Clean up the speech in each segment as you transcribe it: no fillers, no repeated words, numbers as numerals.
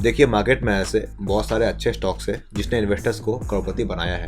देखिए, मार्केट में ऐसे बहुत सारे अच्छे स्टॉक्स हैं जिसने इन्वेस्टर्स को करोड़पति बनाया है,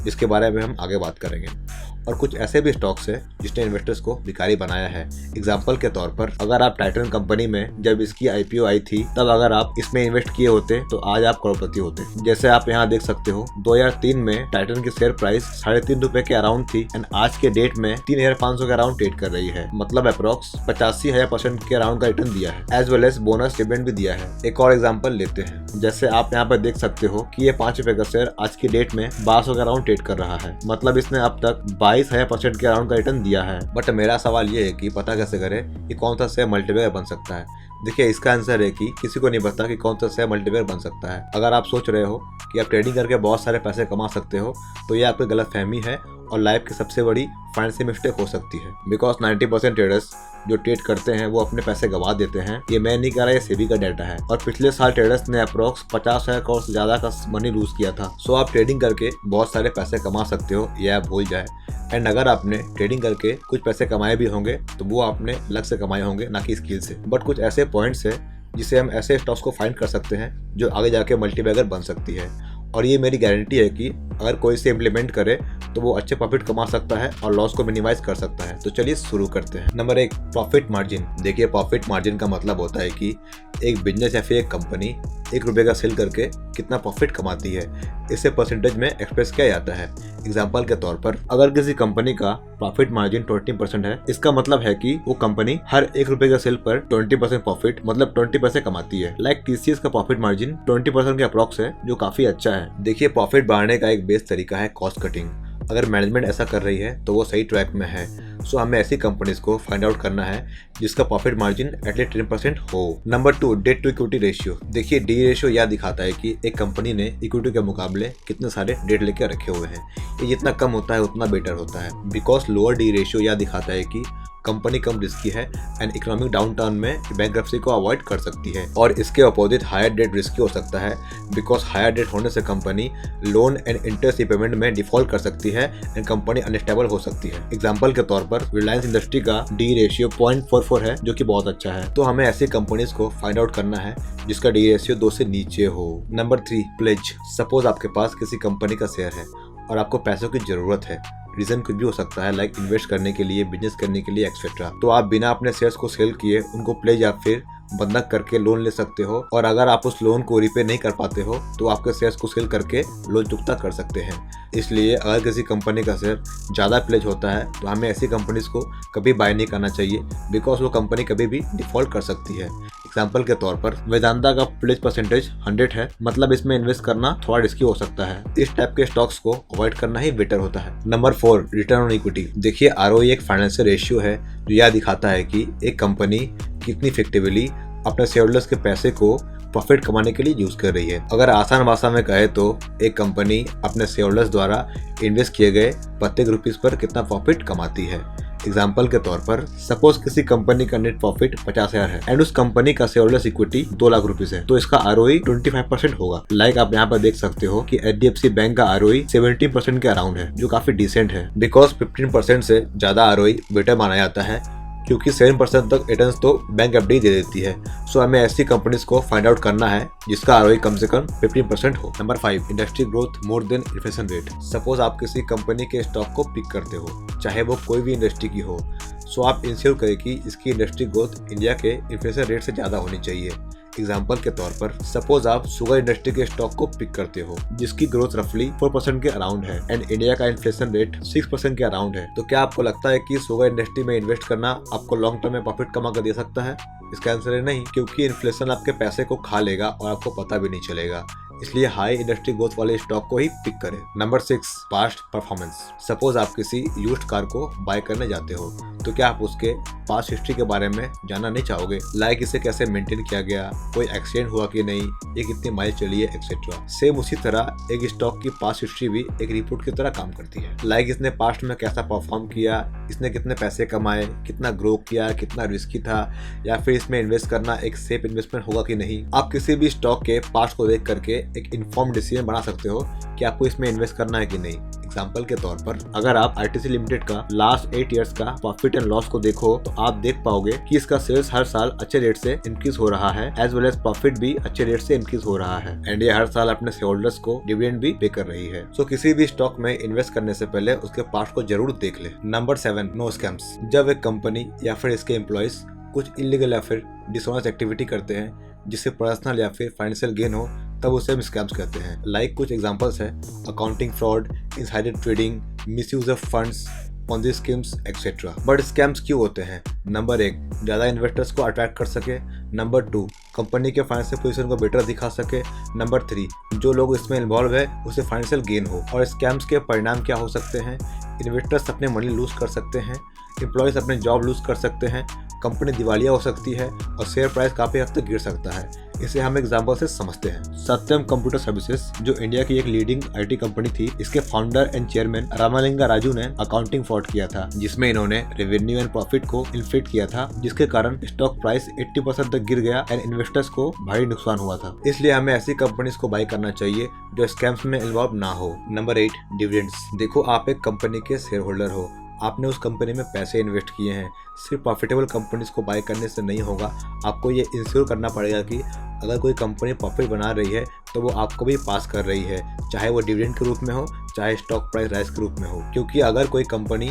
जिसके बारे में हम आगे बात करेंगे। और कुछ ऐसे भी स्टॉक्स हैं जिसने इन्वेस्टर्स को भिखारी बनाया है। एग्जाम्पल के तौर पर, अगर आप टाइटन कंपनी में जब इसकी आईपीओ आई थी, तब अगर आप इसमें इन्वेस्ट किए होते तो आज आप करोड़पति होते। जैसे आप यहाँ देख सकते हो, 2003 में टाइटन की शेयर प्राइस ₹3.5 के अराउंड थी एंड आज के डेट में 3,500 के अराउंड ट्रेड कर रही है। मतलब अप्रोक्स 85,000% के अराउंड का रिटर्न दिया है, as well as bonus dividend भी दिया है। एक और एग्जाम्पल लेते हैं, जैसे आप यहाँ पर देख सकते हो कि ये ₹5 का शेयर आज की डेट में 1200 के अराउंड ट्रेड कर रहा है। मतलब इसने अब तक 22,000% के अराउंड का रिटर्न दिया है। बट मेरा सवाल ये है कि पता कैसे करें कि कौन सा शेयर मल्टीबैगर बन सकता है। देखिए, इसका आंसर है कि किसी को नहीं पता कि कौन सा शेयर मल्टीबैगर बन सकता है। अगर आप सोच रहे हो कि आप ट्रेडिंग करके बहुत सारे पैसे कमा सकते हो, तो ये आपकी गलतफहमी है और लाइफ की सबसे बड़ी फाइनेंशियल मिस्टेक हो सकती है। बिकॉज 90% ट्रेडर्स जो ट्रेड करते हैं वो अपने पैसे गवा देते हैं। ये मैं नहीं कह रहा, ये सेबी का डाटा है। और पिछले साल ट्रेडर्स ने अप्रोक्स 50,000 करोड़ से ज्यादा का मनी लूज किया था। सो आप ट्रेडिंग करके बहुत सारे पैसे कमा सकते हो, ये आप भूल जाए। एंड अगर आपने ट्रेडिंग करके कुछ पैसे कमाए भी होंगे तो वो आपने लक से कमाए होंगे, ना कि स्किल से। बट कुछ ऐसे पॉइंट्स है जिससे हम ऐसे स्टॉक्स को फाइंड कर सकते हैं जो आगे जाके मल्टीबैगर बन सकती है। और ये मेरी गारंटी है कि अगर कोई से इम्प्लीमेंट करे तो वो अच्छे प्रॉफिट कमा सकता है और लॉस को मिनिमाइज कर सकता है। तो चलिए शुरू करते हैं। Number 1, profit margin. देखिए, प्रॉफिट मार्जिन का मतलब होता है कि एक बिजनेस या फिर एक कंपनी ₹1 का सेल करके कितना प्रॉफिट कमाती है। इसे परसेंटेज में एक्सप्रेस किया जाता है। एग्जाम्पल के तौर पर, अगर किसी कंपनी का प्रॉफिट मार्जिन 20% है, इसका मतलब है कि वो कंपनी हर ₹1 का सेल पर 20% प्रॉफिट मतलब 20 पैसे कमाती है। लाइक टीसीएस का प्रॉफिट मार्जिन 20% के अप्रॉक्स है, जो काफी अच्छा है। देखिए, प्रॉफिट बढ़ाने का एक बेस्ट तरीका है कॉस्ट कटिंग। अगर मैनेजमेंट ऐसा कर रही है तो वो सही ट्रैक में है। सो हमें ऐसी कंपनीज को फाइंड आउट करना है जिसका प्रॉफिट मार्जिन एटलीस्ट 10% हो। Number 2, debt to equity ratio. देखिए, डी रेशियो यह दिखाता है कि एक कंपनी ने इक्विटी के मुकाबले कितने सारे डेट लेके रखे हुए हैं। ये जितना कम होता है उतना बेटर होता है। बिकॉज लोअर डी रेशियो यह दिखाता है कि कंपनी कम रिस्की है एंड इकोनॉमिक डाउनटर्न में बैंक्रप्सी को अवॉइड कर सकती है। और इसके अपोजिट हायर डेट रिस्की हो सकता है, बिकॉज हायर डेट होने से company loan and interest repayment में डिफॉल्ट कर सकती है एंड कंपनी अनस्टेबल हो सकती है। एग्जाम्पल के तौर पर, रिलायंस इंडस्ट्री का डी रेशियो 0.44 है, जो कि बहुत अच्छा है। तो हमें ऐसी कंपनीज को फाइंड आउट करना है जिसका डी रेशियो 2 से नीचे हो। Number 3, pledge. सपोज आपके पास किसी कंपनी का शेयर है और आपको पैसों की जरूरत है। रीजन कुछ भी हो सकता है, लाइक इन्वेस्ट करने के लिए, बिजनेस करने के लिए एक्सेट्रा। तो आप बिना अपने शेयर्स को सेल किए उनको प्लेज या फिर बंधक करके लोन ले सकते हो। और अगर आप उस लोन को रिपे नहीं कर पाते हो तो आपके शेयर्स को सेल करके लोन चुकता कर सकते हैं। इसलिए अगर किसी कंपनी का शेयर ज़्यादा प्लेज होता है तो हमें ऐसी कंपनीज को कभी बाय नहीं करना चाहिए, बिकॉज वो कंपनी कभी भी डिफॉल्ट कर सकती है। एग्जाम्पल के तौर पर, वेदांता का प्लेज परसेंटेज 100 है, मतलब इसमें इन्वेस्ट करना थोड़ा रिस्की हो सकता है। इस टाइप के स्टॉक्स को अवॉइड करना ही बेटर होता है। Number 4, return on equity. देखिए, आरओई एक फाइनेंशियल रेशियो है जो यह दिखाता है कि एक कंपनी कितनी इफेक्टिवली अपने शेयरहोल्डर्स के पैसे को प्रॉफिट कमाने के लिए यूज कर रही है। अगर आसान भाषा में कहे तो एक कंपनी अपने शेयरहोल्डर्स द्वारा इन्वेस्ट किए गए प्रत्येक रुपीस पर कितना प्रॉफिट कमाती है। एग्जाम्पल के तौर पर, सपोज किसी कंपनी का नेट प्रॉफिट 50,000 है एंड उस कंपनी का शेयरहोल्डर्स इक्विटी 2 लाख रुपीस है, तो इसका आरओई 25% होगा। लाइक आप यहाँ पर देख सकते हो कि एचडीएफसी बैंक का आरओई 70% के अराउंड है, जो काफी डिसेंट है। बिकॉज 15% से ज्यादा आरओई बेटर माना जाता है, क्योंकि 7% तक रिटर्न्स तो बैंक एफडी दे देती है। सो हमें ऐसी कंपनीज को फाइंड आउट करना है जिसका आरओई कम से कम 15% हो। Number 5, industry growth more than inflation rate. Suppose आप किसी कंपनी के स्टॉक को पिक करते हो, चाहे वो कोई भी इंडस्ट्री की हो। सो आप इंश्योर करें कि इसकी इंडस्ट्री ग्रोथ इंडिया के इन्फ्लेशन रेट से ज्यादा होनी चाहिए। एग्जाम्पल के तौर पर, सपोज आप शुगर इंडस्ट्री के स्टॉक को पिक करते हो जिसकी ग्रोथ रफली 4% के अराउंड है एंड इंडिया का इन्फ्लेशन रेट 6% के अराउंड है। तो क्या आपको लगता है कि शुगर इंडस्ट्री में इन्वेस्ट करना आपको लॉन्ग टर्म में प्रॉफिट कमा कर दे सकता है? इसका आंसर है नहीं, क्योंकि इन्फ्लेशन आपके पैसे को खा लेगा और आपको पता भी नहीं चलेगा। इसलिए हाई इंडस्ट्री ग्रोथ वाले स्टॉक को ही पिक करें। Number 6, past performance. सपोज आप किसी यूज्ड कार को बाय करने जाते हो, तो क्या आप उसके पास्ट हिस्ट्री के बारे में जानना नहीं चाहोगे? लाइक इसे कैसे मेंटेन किया गया, कोई एक्सीडेंट हुआ कि नहीं, ये कितनी माइल चली है, एक्सेट्रा। सेम उसी तरह एक स्टॉक की पास्ट हिस्ट्री भी एक रिपोर्ट की तरह काम करती है। लाइक इसने पास्ट में कैसा परफॉर्म किया, इसने कितने पैसे कमाए, कितना ग्रो किया, कितना रिस्की था, या फिर इसमें इन्वेस्ट करना एक सेफ इन्वेस्टमेंट होगा कि नहीं। आप किसी भी स्टॉक के पास्ट को देख करके एक इन्फॉर्म डिसीजन बना सकते हो कि आपको इसमें इन्वेस्ट करना है कि नहीं। एग्जाम्पल के तौर पर अगर आप आरटीसी लिमिटेड का लास्ट 8 ईयर्स का प्रॉफिट एंड लॉस को देखो तो आप देख पाओगे कि इसका सेल्स हर साल अच्छे रेट से इंक्रीज हो रहा है, एज वेल एज प्रॉफिट भी अच्छे रेट से इंक्रीज हो रहा है, एंड ये हर साल अपने शेयर होल्डर्स को डिविडेंड भी पे कर रही है। सो किसी भी स्टॉक में इन्वेस्ट करने से पहले उसके पार्ट को जरूर देख ले। Number 7, no scams. जब एक कंपनी या फिर इसके एम्प्लॉइज कुछ इलीगल या फिर डिसऑनेस्ट एक्टिविटी करते हैं जिससे पर्सनल या फिर फाइनेंशियल गेन हो, तब उसे हम स्कैम्स कहते हैं। लाइक कुछ एग्जांपल्स हैं: accounting fraud, insider trading, misuse of funds, Ponzi schemes etcetera. But scams क्यों होते हैं? नंबर 1, ज़्यादा इन्वेस्टर्स को अट्रैक्ट कर सके। नंबर 2, कंपनी के फाइनेंशियल पोजीशन को बेटर दिखा सके। नंबर 3, जो लोग इसमें इन्वॉल्व है उसे फाइनेंशियल गेन हो। और स्कैम्स के परिणाम क्या हो सकते हैं? इन्वेस्टर्स अपने मनी लूज कर सकते हैं, एम्प्लॉयज अपने जॉब लूज कर सकते हैं, कंपनी दिवालिया हो सकती है और शेयर प्राइस काफ़ी हद तक गिर सकता है। इसे हम एग्जाम्पल से समझते हैं। सत्यम कंप्यूटर सर्विसेज, जो इंडिया की एक लीडिंग आईटी कंपनी थी, इसके founder and chairman Ramalinga Raju ने अकाउंटिंग फ्रॉड किया था, जिसमें इन्होंने रेवेन्यू एंड प्रॉफिट को इन्फ्लेट किया था, जिसके कारण स्टॉक प्राइस 80% तक गिर गया एंड इन्वेस्टर्स को भारी नुकसान हुआ था। इसलिए हमें ऐसी कंपनीज को बाय करना चाहिए जो स्कैम्स में इन्वॉल्व ना हो। Number 8, dividends. देखो, आप एक कंपनी के शेयर होल्डर हो, आपने उस कंपनी में पैसे इन्वेस्ट किए हैं। सिर्फ प्रॉफिटेबल कंपनीज को बाय करने से नहीं होगा, आपको ये इंश्योर करना पड़ेगा कि अगर कोई कंपनी प्रॉफिट बना रही है तो वो आपको भी पास कर रही है, चाहे वो डिविडेंड के रूप में हो, चाहे स्टॉक प्राइस राइज के रूप में हो। क्योंकि अगर कोई कंपनी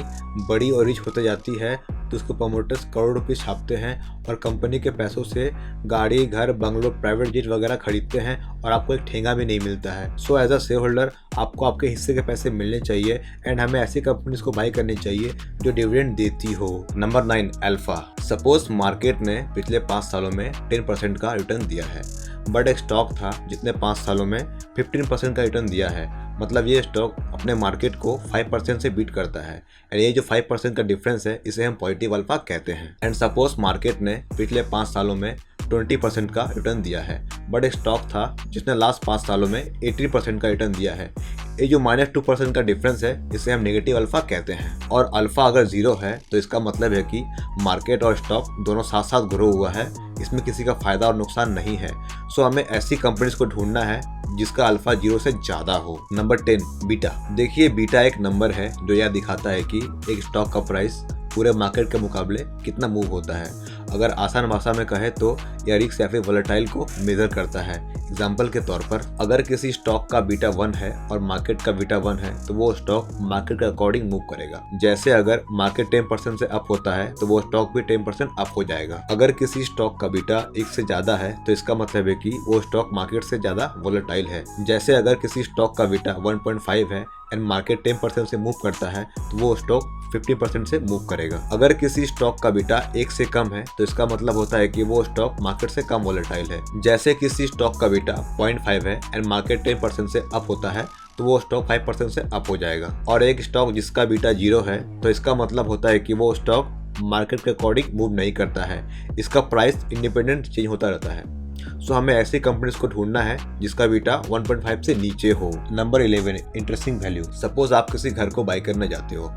बड़ी और रिच होते जाती है तो उसको प्रमोटर्स करोड़ रुपये छापते हैं और कंपनी के पैसों से गाड़ी, घर, बंगलो, प्राइवेट जेट वगैरह खरीदते हैं और आपको एक ठेंगा भी नहीं मिलता है। So as a shareholder आपको आपके हिस्से के पैसे मिलने चाहिए एंड हमें ऐसी कंपनीज को बाय करनी चाहिए जो डिविडेंड देती हो। Number 9, alpha. सपोज मार्केट ने पिछले 5 सालों में 10% का रिटर्न दिया है, बट एक स्टॉक था जिसने 5 सालों में 15% का रिटर्न दिया है। मतलब ये स्टॉक अपने मार्केट को 5% से बीट करता है एंड ये जो 5% का डिफरेंस है इसे हम पॉजिटिव अल्फा कहते हैं। एंड सपोज मार्केट ने पिछले 5 सालों में 20% का रिटर्न दिया है, बट एक स्टॉक था जिसने लास्ट 5 सालों में 18% का रिटर्न दिया है। ये जो -2% का डिफरेंस है इसे हम नेगेटिव अल्फा कहते हैं। और अल्फा अगर 0 है तो इसका मतलब है कि मार्केट और स्टॉक दोनों साथ साथ ग्रो हुआ है, इसमें किसी का फायदा और नुकसान नहीं है। सो हमें ऐसी कंपनीज को ढूंढना है जिसका अल्फा 0 से ज़्यादा हो। Number 10, beta. देखिए, बीटा एक नंबर है जो यह दिखाता है कि एक स्टॉक का प्राइस पूरे मार्केट के मुकाबले कितना मूव होता है। अगर आसान भाषा में कहे तो यह रिस्क या फिर वोलेटाइल को मेजर करता है। एग्जाम्पल के तौर पर अगर किसी स्टॉक का बीटा 1 है और मार्केट का बीटा 1 है तो वो स्टॉक मार्केट के अकॉर्डिंग मूव करेगा। जैसे अगर मार्केट 10% से अप होता है तो वो स्टॉक भी 10% अप हो जाएगा। अगर किसी स्टॉक का बीटा 1 से ज्यादा है तो इसका मतलब है कि वो स्टॉक मार्केट से ज्यादा वोलेटाइल है। जैसे अगर किसी स्टॉक का बीटा 1.5 है एंड मार्केट 10% से मूव करता है तो वो स्टॉक 50% से मूव करेगा। अगर किसी स्टॉक का बीटा 1 से कम है तो इसका मतलब होता है कि वो स्टॉक मार्केट से कम वोलेटाइल है। जैसे किसी स्टॉक का बीटा 0.5 है एंड मार्केट 10% से अप होता है तो वो स्टॉक 5% से अप हो जाएगा। और एक स्टॉक जिसका बीटा 0 है तो इसका मतलब होता है कि वो स्टॉक मार्केट के अकॉर्डिंग मूव नहीं करता है, इसका प्राइस इंडिपेंडेंट चेंज होता रहता है। सो हमें ऐसी कंपनीज को ढूंढना है जिसका बीटा 1.5 से नीचे हो। Number 11, interesting value. सपोज आप किसी घर को बाय करने जाते हो,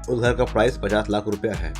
उस घर का प्राइस 50 लाख रुपया है,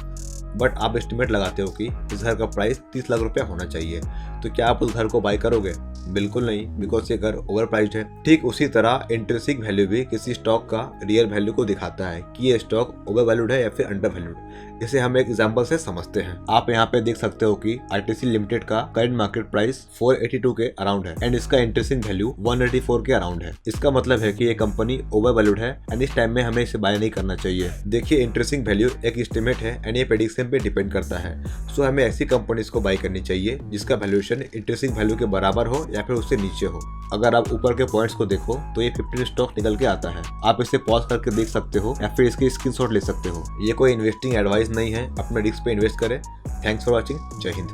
बट आप एस्टिमेट लगाते हो कि इस घर का प्राइस 30 लाख रुपया होना चाहिए, तो क्या आप उस घर को बाय करोगे? बिल्कुल नहीं, बिकॉज ये घर ओवर प्राइस्ड है। ठीक उसी तरह इंट्रिंसिक वैल्यू भी किसी स्टॉक का रियल वैल्यू को दिखाता है कि ये स्टॉक ओवर वैल्यूड है या फिर अंडर वैल्यूड। इसे हम एक एग्जांपल से समझते हैं। आप यहाँ पे देख सकते हो कि आरटीसी लिमिटेड का करंट मार्केट प्राइस 482 के अराउंड है एंड इसका इंट्रिंसिक वैल्यू 184 के अराउंड है। इसका मतलब है कि ये कंपनी ओवर वैल्यूड है एंड इस टाइम में हमें इसे बाय नहीं करना चाहिए। देखिए, इंट्रिंसिक वैल्यू एक एस्टिमेट है एंड ये प्रेडिक्शन पे डिपेंड करता है। सो हमें ऐसी कंपनीज को बाय करनी चाहिए जिसका वैल्यूएशन इंट्रिंसिक वैल्यू के बराबर हो या फिर उससे नीचे हो। अगर आप ऊपर के पॉइंट्स को देखो तो ये 15 स्टॉक निकल के आता है। आप इसे पॉज करके देख सकते हो या फिर इसकी स्क्रीनशॉट ले सकते हो। ये कोई इन्वेस्टिंग एडवाइस नहीं है, अपने रिस्क पे इन्वेस्ट करें। Thanks for watching. जय हिंद।